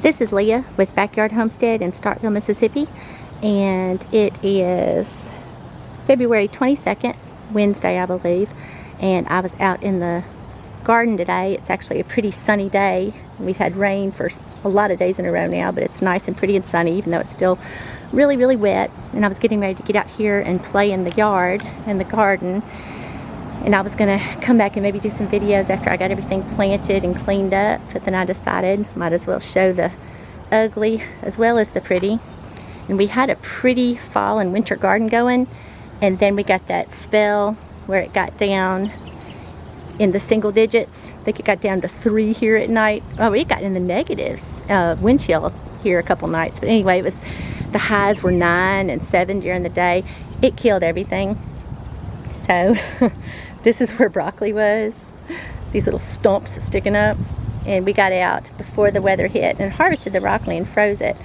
This is Leah with Backyard Homestead in Starkville, Mississippi, and it is February 22nd, Wednesday I believe, and I was out in the garden today. It's actually a pretty sunny day. We've had rain for a lot of days in a row now, but it's nice and pretty and sunny even though it's still really wet. And I was getting ready to get out here and play in the yard and the garden, and I was gonna come back and maybe do some videos after I got everything planted and cleaned up, but then I decided might as well show the ugly as well as the pretty. And we had a pretty fall and winter garden going, and then we got that spell where it got down in the single digits. I think it got down to 3 here at night. Oh, it got in the negatives, wind chill here a couple nights, but anyway, it was, the highs were 9 and 7 during the day. It killed everything. So this is where broccoli was, these little stumps sticking up, and we got out before the weather hit and harvested the broccoli and froze it,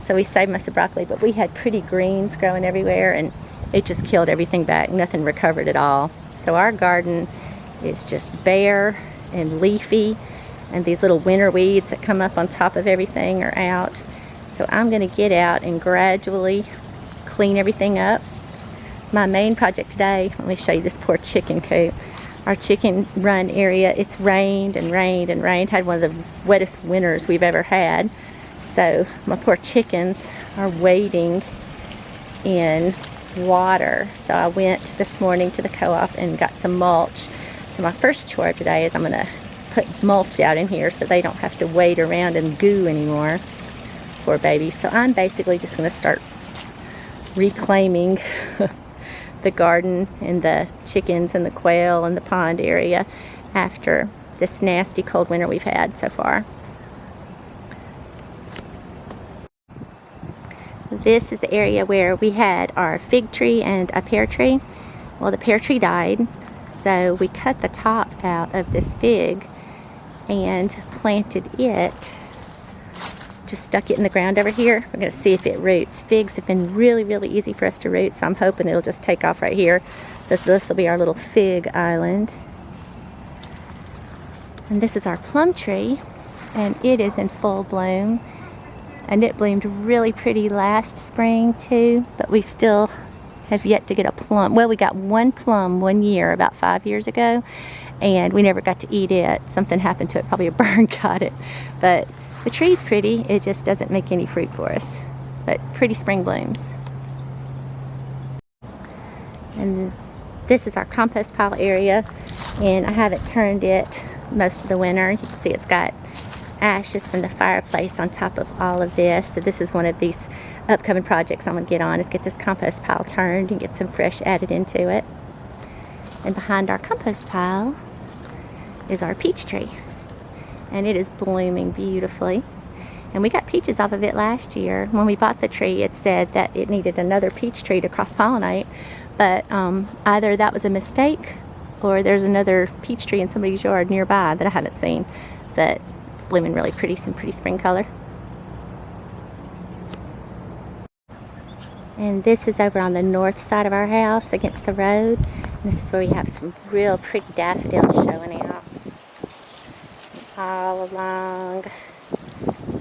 so we saved most of broccoli. But we had pretty greens growing everywhere, and it just killed everything back. Nothing recovered at all. So our garden is just bare and leafy, and these little winter weeds that come up on top of everything are out. So I'm going to get out and gradually clean everything up. My main project today, let me show you this poor chicken coop. Our chicken run area, it's rained and rained and rained. Had one of the wettest winters we've ever had. So my poor chickens are wading in water. So I went this morning to the co-op and got some mulch. So my first chore today is I'm gonna put mulch out in here so they don't have to wade around in goo anymore. Poor babies. So I'm basically just gonna start reclaiming the garden and the chickens and the quail and the pond area after this nasty cold winter we've had so far. This is the area where we had our fig tree and a pear tree. Well, the pear tree died, so we cut the top out of this fig and planted it, just stuck it in the ground over here. We're going to see if it roots. Figs have been really easy for us to root, so I'm hoping it'll just take off right here. This will be our little fig island. And this is our plum tree, and it is in full bloom. And it bloomed really pretty last spring too, but we still have yet to get a plum. Well, we got one plum one year, about 5 years ago, and we never got to eat it. Something happened to it, probably a bird got it. But the tree's pretty, it just doesn't make any fruit for us. But pretty spring blooms. And this is our compost pile area, and I haven't turned it most of the winter. You can see it's got ashes from the fireplace on top of all of this. So this is one of these upcoming projects I'm going to get on, is get this compost pile turned and get some fresh added into it. And behind our compost pile is our peach tree, and it is blooming beautifully. And we got peaches off of it last year. When we bought the tree, it said that it needed another peach tree to cross-pollinate, but either that was a mistake or there's another peach tree in somebody's yard nearby that I haven't seen. But it's blooming really pretty, some pretty spring color. And this is over on the north side of our house against the road. And this is where we have some real pretty daffodils showing out all along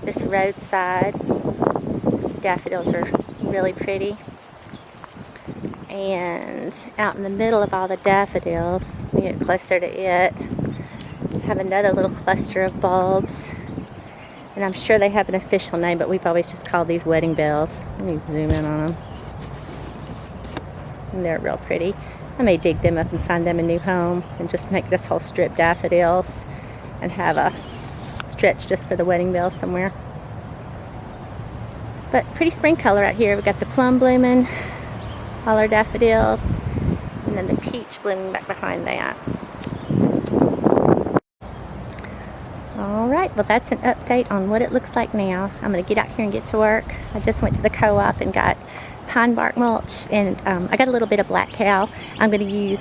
this roadside. The daffodils are really pretty. And out in the middle of all the daffodils, we get closer to it, have another little cluster of bulbs. And I'm sure they have an official name, but we've always just called these wedding bells. Let me zoom in on them. And they're real pretty. I may dig them up and find them a new home and just make this whole strip daffodils and have a stretch just for the wedding bells somewhere. But pretty spring color out here. We've got the plum blooming, all our daffodils, and then the peach blooming back behind that. Alright, well that's an update on what it looks like now. I'm going to get out here and get to work. I just went to the co-op and got pine bark mulch, and I got a little bit of black cow. I'm going to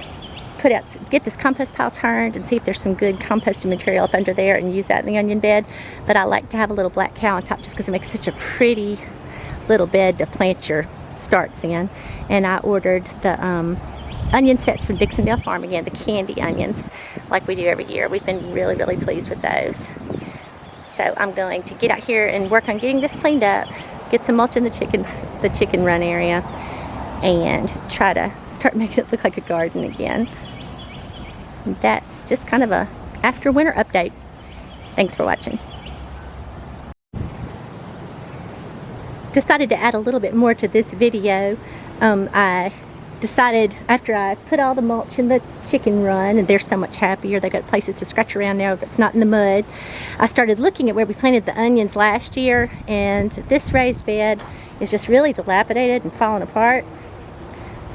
get this compost pile turned and see if there's some good composting material up under there and use that in the onion bed. But I like to have a little black cow on top just because it makes such a pretty little bed to plant your starts in. And I ordered the onion sets from Dixondale Farm again, the candy onions, like we do every year. We've been really pleased with those. So So I'm going to get out here and work on getting this cleaned up, get some mulch in the chicken run area, and try to start making it look like a garden again. And that's just kind of a after winter update. Thanks for watching. Decided to add a little bit more to this video. I decided after I put all the mulch in the chicken run, and they're so much happier, they got places to scratch around now if it's not in the mud, I started looking at where we planted the onions last year, and this raised bed is just really dilapidated and falling apart.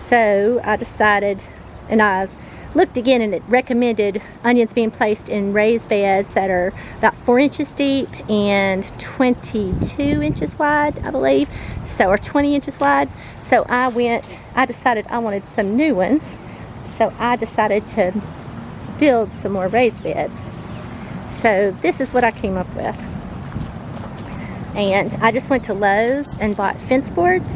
So I decided, and I looked again, and it recommended onions being placed in raised beds that are about 4 inches deep and 22 inches wide, I believe, so, or 20 inches wide. So I decided I wanted some new ones, so I decided to build some more raised beds. So this is what I came up with. And I just went to Lowe's and bought fence boards,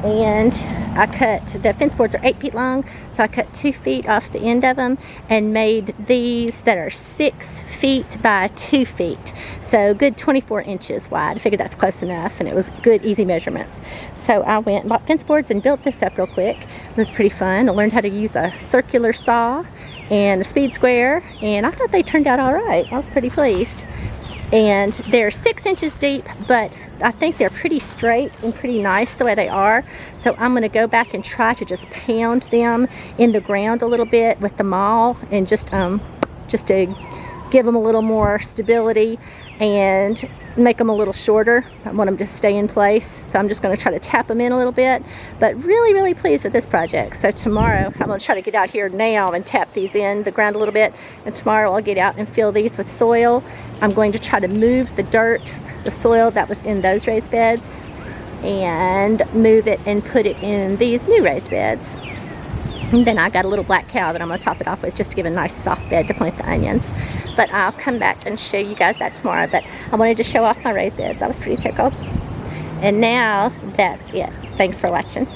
and I cut, the fence boards are 8 feet long, so I cut 2 feet off the end of them and made these that are 6 feet by 2 feet. So good 24 inches wide. I figured that's close enough, and it was good, easy measurements. So I went and bought fence boards and built this up real quick. It was pretty fun. I learned how to use a circular saw and a speed square, and I thought they turned out all right. I was pretty pleased. And they're 6 inches deep, but I think they're pretty straight and pretty nice the way they are. So I'm going to go back and try to just pound them in the ground a little bit with the maul, and just to give them a little more stability and make them a little shorter. I want them to stay in place, so I'm just going to try to tap them in a little bit. But really pleased with this project. So tomorrow I'm going to try to get out here now and tap these in the ground a little bit, and tomorrow I'll get out and fill these with soil. I'm going to try to move the dirt, the soil that was in those raised beds, and move it and put it in these new raised beds. And then I got a little black cow that I'm going to top it off with, just to give a nice soft bed to plant the onions. But I'll come back and show you guys that tomorrow. But I wanted to show off my raised beds. I was pretty tickled. And now that's it. Thanks for watching.